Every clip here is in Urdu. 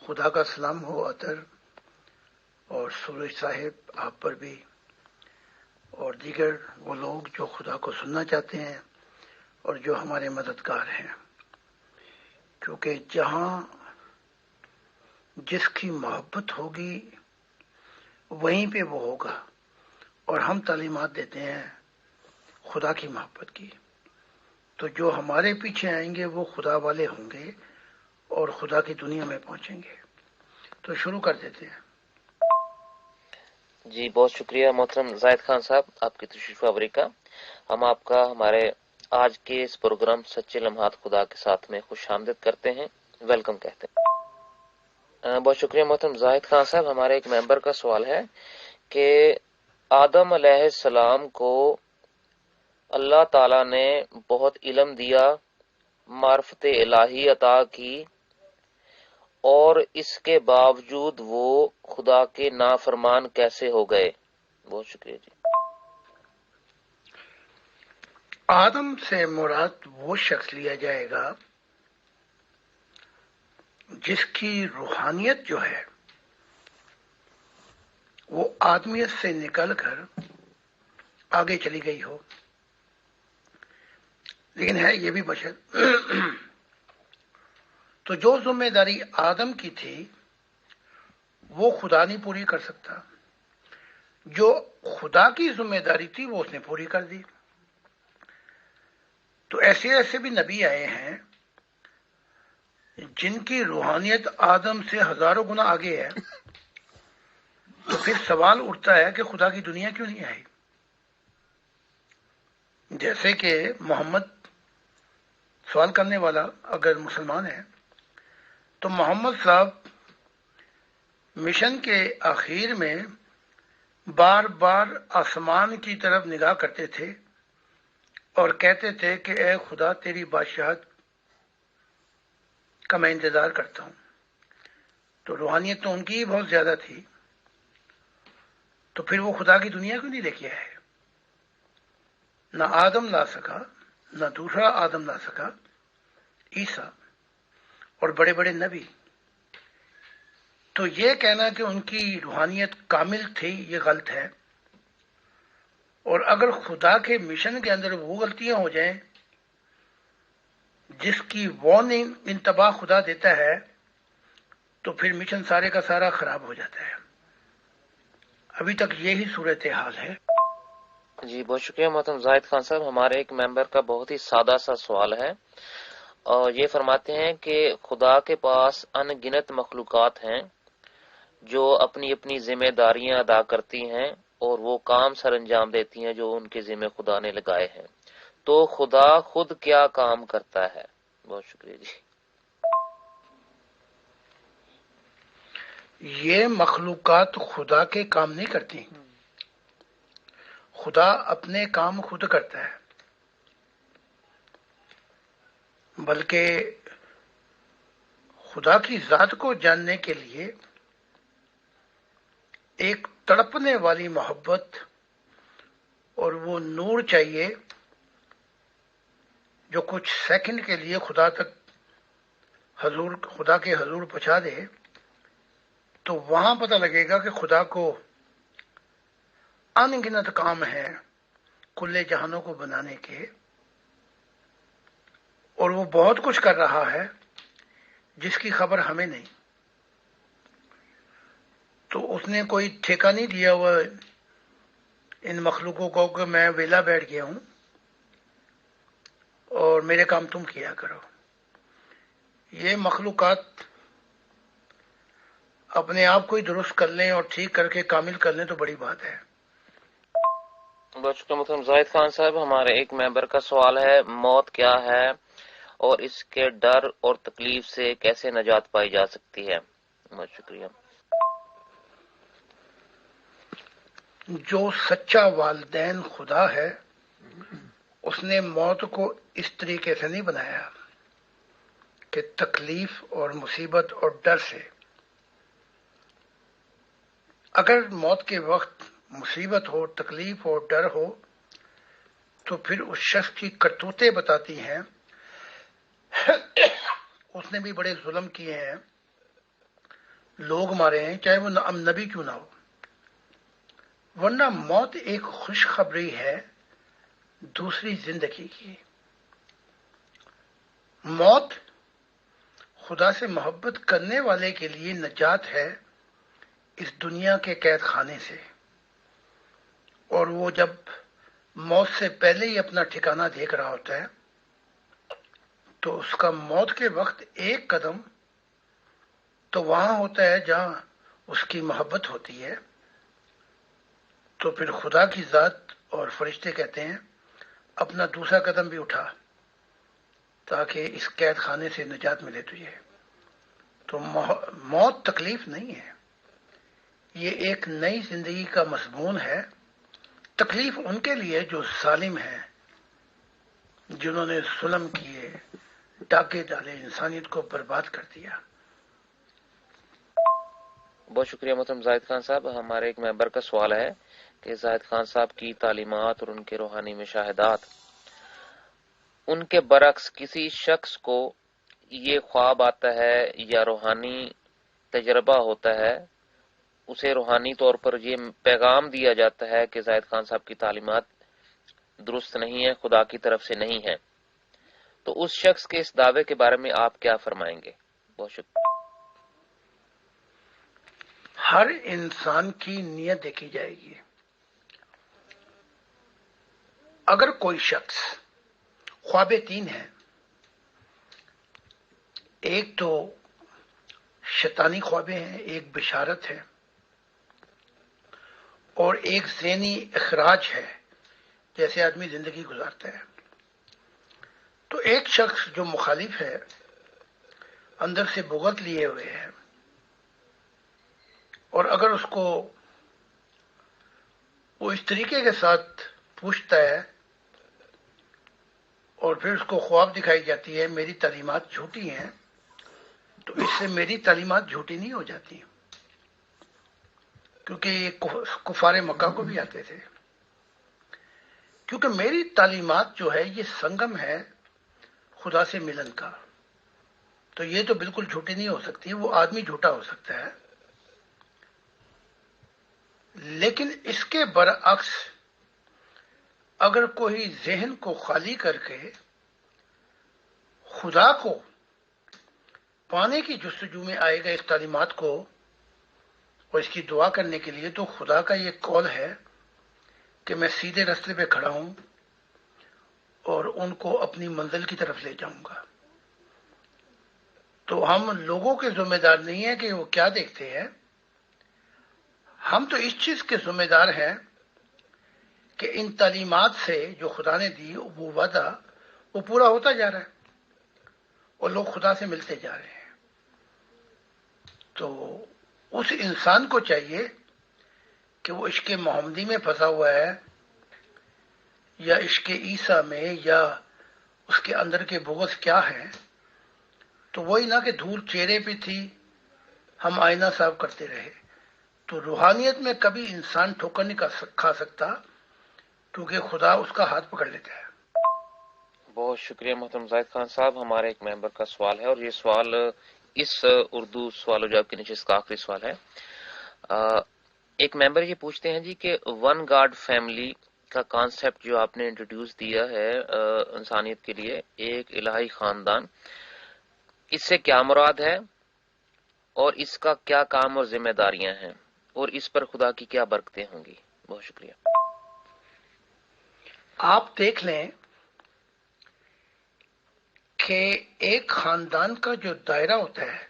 خدا کا سلام ہو اطہر اور سورج صاحب آپ پر بھی، اور دیگر وہ لوگ جو خدا کو سننا چاہتے ہیں اور جو ہمارے مددگار ہیں، کیونکہ جہاں جس کی محبت ہوگی وہیں پہ وہ ہوگا، اور ہم تعلیمات دیتے ہیں خدا کی محبت کی، تو جو ہمارے پیچھے آئیں گے وہ خدا والے ہوں گے اور خدا کی دنیا میں پہنچیں گے۔ تو شروع کر دیتے ہیں۔ جی بہت شکریہ محترم زاہد خان صاحب آپ کی تشریف آوری کا۔ ہم آپ کا ہمارے آج کے اس پروگرام سچے لمحات خدا کے ساتھ میں خوش آمدید کرتے ہیں، ویلکم کہتے ہیں۔ بہت شکریہ محترم زاہد خان صاحب۔ ہمارے ایک ممبر کا سوال ہے کہ آدم علیہ السلام کو اللہ تعالی نے بہت علم دیا، معرفت الہی عطا کی، اور اس کے باوجود وہ خدا کے نافرمان کیسے ہو گئے؟ بہت شکریہ جی۔ آدم سے مراد وہ شخص لیا جائے گا جس کی روحانیت جو ہے وہ آدمیت سے نکل کر آگے چلی گئی ہو، لیکن ہے یہ بھی بشر۔ تو جو ذمہ داری آدم کی تھی وہ خدا نہیں پوری کر سکتا، جو خدا کی ذمہ داری تھی وہ اس نے پوری کر دی۔ تو ایسے ایسے بھی نبی آئے ہیں جن کی روحانیت آدم سے ہزاروں گنا آگے ہے، تو پھر سوال اٹھتا ہے کہ خدا کی دنیا کیوں نہیں آئی؟ جیسے کہ محمد سوال کرنے والا اگر مسلمان ہے تو محمد صاحب مشن کے آخر میں بار بار آسمان کی طرف نگاہ کرتے تھے اور کہتے تھے کہ اے خدا تیری بادشاہت کا میں انتظار کرتا ہوں۔ تو روحانیت تو ان کی ہی بہت زیادہ تھی، تو پھر وہ خدا کی دنیا کیوں نہیں لے کے آئے؟ نہ آدم لا سکا، نہ دوسرا آدم لا سکا، عیسیٰ اور بڑے بڑے نبی۔ تو یہ کہنا کہ ان کی روحانیت کامل تھی یہ غلط ہے، اور اگر خدا کے مشن کے اندر وہ غلطیاں ہو جائیں جس کی وارننگ انتباہ خدا دیتا ہے تو پھر مشن سارے کا سارا خراب ہو جاتا ہے۔ ابھی تک یہی صورتحال ہے۔ جی بہت شکریہ محترم زاہد خان صاحب۔ ہمارے ایک ممبر کا بہت ہی سادہ سا سوال ہے، اور یہ فرماتے ہیں کہ خدا کے پاس ان گنت مخلوقات ہیں جو اپنی اپنی ذمہ داریاں ادا کرتی ہیں اور وہ کام سر انجام دیتی ہیں جو ان کے ذمہ خدا نے لگائے ہیں، تو خدا خود کیا کام کرتا ہے؟ بہت شکریہ جی۔ یہ مخلوقات خدا کے کام نہیں کرتی، خدا اپنے کام خود کرتا ہے، بلکہ خدا کی ذات کو جاننے کے لیے ایک تڑپنے والی محبت اور وہ نور چاہیے جو کچھ سیکنڈ کے لیے خدا کے حضور پہنچا دے، تو وہاں پتہ لگے گا کہ خدا کو ان گنت کام ہے کلے جہانوں کو بنانے کے، اور وہ بہت کچھ کر رہا ہے جس کی خبر ہمیں نہیں۔ تو اس نے کوئی ٹھیکہ نہیں دیا ہوا ان مخلوقوں کو کہ میں ویلا بیٹھ گیا ہوں اور میرے کام تم کیا کرو۔ یہ مخلوقات اپنے آپ کو ہی درست کر لیں اور ٹھیک کر کے کامل کر لیں تو بڑی بات ہے۔ بہت شکریہ محترم زاہد خان صاحب۔ ہمارے ایک ممبر کا سوال ہے، موت کیا ہے اور اس کے ڈر اور تکلیف سے کیسے نجات پائی جا سکتی ہے؟ بہت شکریہ۔ جو سچا والدین خدا ہے اس نے موت کو اس طریقے سے نہیں بنایا کہ تکلیف اور مصیبت اور ڈر سے۔ اگر موت کے وقت مصیبت ہو، تکلیف ہو، ڈر ہو، تو پھر اس شخص کی کرتوتیں بتاتی ہیں اس نے بھی بڑے ظلم کیے ہیں، لوگ مارے ہیں، چاہے وہ نبی کیوں نہ ہو، ورنہ موت ایک خوشخبری ہے دوسری زندگی کی۔ موت خدا سے محبت کرنے والے کے لیے نجات ہے اس دنیا کے قید خانے سے، اور وہ جب موت سے پہلے ہی اپنا ٹھکانہ دیکھ رہا ہوتا ہے تو اس کا موت کے وقت ایک قدم تو وہاں ہوتا ہے جہاں اس کی محبت ہوتی ہے، تو پھر خدا کی ذات اور فرشتے کہتے ہیں اپنا دوسرا قدم بھی اٹھا تاکہ اس قید خانے سے نجات ملے تجھے۔ تو موت تکلیف نہیں ہے، یہ ایک نئی زندگی کا مضمون ہے۔ تکلیف ان کے لیے جو ظالم ہیں، جنہوں نے ظلم کیے، ڈاکے ڈالے، انسانیت کو برباد کر دیا۔ بہت شکریہ محترم زاہد خان صاحب۔ ہمارے ایک ممبر کا سوال ہے کہ زاہد خان صاحب کی تعلیمات اور ان کے روحانی مشاہدات، ان کے برعکس کسی شخص کو یہ خواب آتا ہے یا روحانی تجربہ ہوتا ہے، اسے روحانی طور پر یہ پیغام دیا جاتا ہے کہ زاہد خان صاحب کی تعلیمات درست نہیں ہے، خدا کی طرف سے نہیں ہے، تو اس شخص کے اس دعوے کے بارے میں آپ کیا فرمائیں گے؟ بہت شکریہ۔ ہر انسان کی نیت دیکھی جائے گی۔ اگر کوئی شخص، خوابیں تین ہیں، ایک تو شیطانی خوابیں ہیں، ایک بشارت ہے، اور ایک ذہنی اخراج ہے، جیسے آدمی زندگی گزارتا ہے۔ تو ایک شخص جو مخالف ہے، اندر سے بغض لیے ہوئے ہے، اور اگر اس کو وہ اس طریقے کے ساتھ پوچھتا ہے اور پھر اس کو خواب دکھائی جاتی ہے میری تعلیمات جھوٹی ہیں، تو اس سے میری تعلیمات جھوٹی نہیں ہو جاتی، کیونکہ یہ کفار مکہ کو بھی آتے تھے، کیونکہ میری تعلیمات جو ہے یہ سنگم ہے خدا سے ملن کا، تو یہ تو بالکل جھوٹی نہیں ہو سکتی۔ وہ آدمی جھوٹا ہو سکتا ہے، لیکن اس کے برعکس اگر کوئی ذہن کو خالی کر کے خدا کو پانے کی جستجو میں آئے گا اس تعلیمات کو اور اس کی دعا کرنے کے لیے، تو خدا کا یہ قول ہے کہ میں سیدھے راستے پہ کھڑا ہوں اور ان کو اپنی منزل کی طرف لے جاؤں گا۔ تو ہم لوگوں کے ذمہ دار نہیں ہیں کہ وہ کیا دیکھتے ہیں، ہم تو اس چیز کے ذمہ دار ہیں کہ ان تعلیمات سے جو خدا نے دی وہ وعدہ وہ پورا ہوتا جا رہا ہے اور لوگ خدا سے ملتے جا رہے ہیں۔ تو اس انسان کو چاہیے کہ وہ عشق محمدی میں پھنسا ہوا ہے یا عشق عیسیٰ میں، یا اس کے اندر کے بغض کیا ہیں، تو وہی نہ کہ دھول چہرے پہ تھی ہم آئینہ صاف کرتے رہے۔ تو روحانیت میں کبھی انسان ٹھوکر نہیں کھا سکتا، کیونکہ خدا اس کا ہاتھ پکڑ لیتا ہے۔ بہت شکریہ محترم زاہد خان صاحب۔ ہمارے ایک ممبر کا سوال ہے، اور یہ سوال اس اردو سوال و جواب کی نشست کا آخری سوال ہے۔ ایک ممبر یہ پوچھتے ہیں جی کہ ون گاڈ فیملی کا کانسیپٹ جو آپ نے انٹروڈیوس دیا ہے انسانیت کے لیے، ایک الہی خاندان، اس سے کیا مراد ہے اور اس کا کیا کام اور ذمہ داریاں ہیں، اور اس پر خدا کی کیا برکتیں ہوں گی؟ بہت شکریہ۔ آپ دیکھ لیں کہ ایک خاندان کا جو دائرہ ہوتا ہے،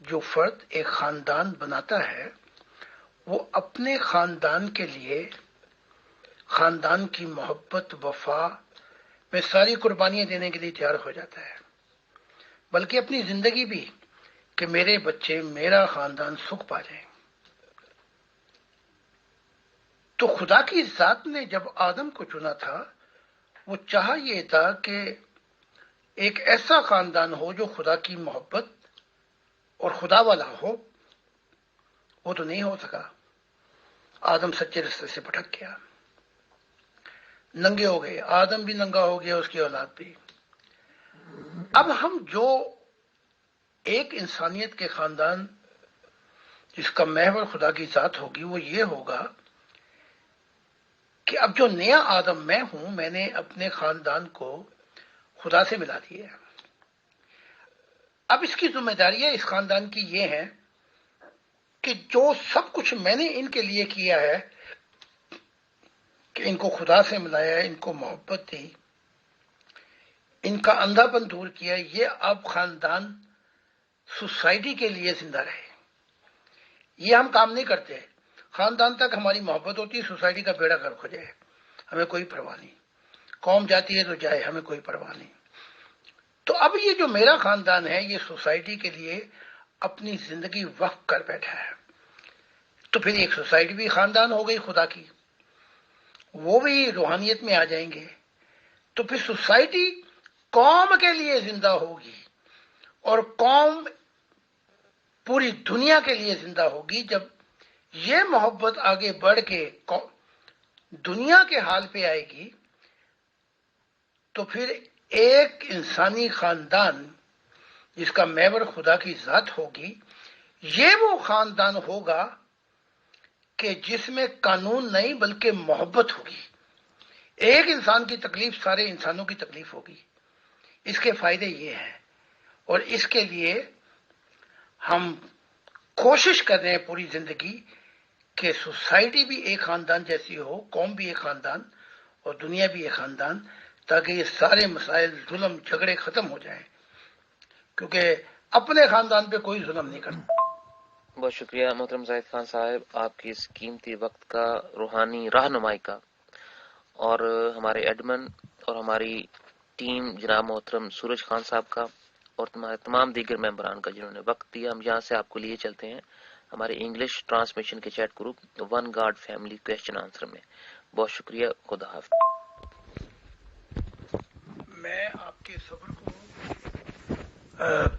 جو فرد ایک خاندان بناتا ہے، وہ اپنے خاندان کے لیے، خاندان کی محبت وفا میں ساری قربانیاں دینے کے لیے تیار ہو جاتا ہے، بلکہ اپنی زندگی بھی، کہ میرے بچے، میرا خاندان سکھ پا جائیں۔ تو خدا کی ذات نے جب آدم کو چنا تھا، وہ چاہا یہ تھا کہ ایک ایسا خاندان ہو جو خدا کی محبت اور خدا والا ہو۔ وہ تو نہیں ہو سکا، آدم سچے رستے سے بھٹک گیا، ننگے ہو گئے، آدم بھی ننگا ہو گیا، اس کی اولاد بھی۔ اب ہم جو ایک انسانیت کے خاندان جس کا محور خدا کی ذات ہوگی وہ یہ ہوگا کہ اب جو نیا آدم میں ہوں، میں نے اپنے خاندان کو خدا سے ملا دیا ہے۔ اب اس کی ذمہ داریاں اس خاندان کی یہ ہیں کہ جو سب کچھ میں نے ان کے لیے کیا ہے، کہ ان کو خدا سے ملایا، ان کو محبت دی، ان کا اندھا پن دور کیا، یہ اب خاندان سوسائٹی کے لیے زندہ رہے۔ یہ ہم کام نہیں کرتے، خاندان تک ہماری محبت ہوتی ہے، سوسائٹی کا بیڑا غرق ہو جائے ہمیں کوئی پرواہ نہیں، قوم جاتی ہے تو جائے، ہمیں کوئی پرواہ نہیں۔ تو اب یہ جو میرا خاندان ہے یہ سوسائٹی کے لیے اپنی زندگی وقف کر بیٹھا ہے، تو پھر ایک سوسائٹی بھی خاندان ہو گئی خدا کی، وہ بھی روحانیت میں آ جائیں گے، تو پھر سوسائٹی قوم کے لیے زندہ ہوگی، اور قوم پوری دنیا کے لیے زندہ ہوگی۔ جب یہ محبت آگے بڑھ کے دنیا کے حال پہ آئے گی تو پھر ایک انسانی خاندان جس کا محور خدا کی ذات ہوگی، یہ وہ خاندان ہوگا کہ جس میں قانون نہیں بلکہ محبت ہوگی۔ ایک انسان کی تکلیف سارے انسانوں کی تکلیف ہوگی۔ اس کے فائدے یہ ہیں، اور اس کے لیے ہم کوشش کر رہے ہیں پوری زندگی کہ سوسائٹی بھی ایک خاندان جیسی ہو، قوم بھی ایک خاندان اور دنیا بھی ایک خاندان، تاکہ یہ سارے مسائل، ظلم، جھگڑے ختم ہو جائیں، کیونکہ اپنے خاندان پہ کوئی ظلم نہیں کرتا۔ بہت شکریہ محترم زاہد خان صاحب، آپ کی اس قیمتی وقت کا، روحانی رہنمائی کا، اور ہمارے ایڈمن اور ہماری ٹیم جناب محترم سورج خان صاحب کا، اور تمام دیگر ممبران کا جنہوں نے وقت دیا۔ ہم یہاں سے آپ کو لیے چلتے ہیں ہمارے انگلش ٹرانسمیشن کے chat group one God family question answer میں۔ بہت شکریہ، خدا حافظ۔ میں آپ کے صبر کو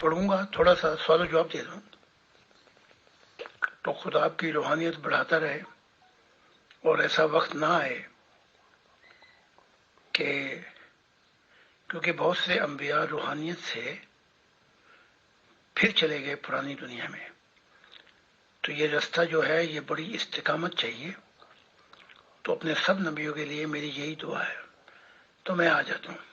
پڑھوں گا، تھوڑا سا سوال و جواب دے دوں تو خدا آپ کی روحانیت بڑھاتا رہے، اور ایسا وقت نہ آئے کہ کیونکہ بہت سے انبیاء روحانیت سے پھر چلے گئے پرانی دنیا میں، تو یہ رستہ جو ہے یہ بڑی استقامت چاہیے، تو اپنے سب نبیوں کے لیے میری یہی دعا ہے۔ تو میں آ جاتا ہوں۔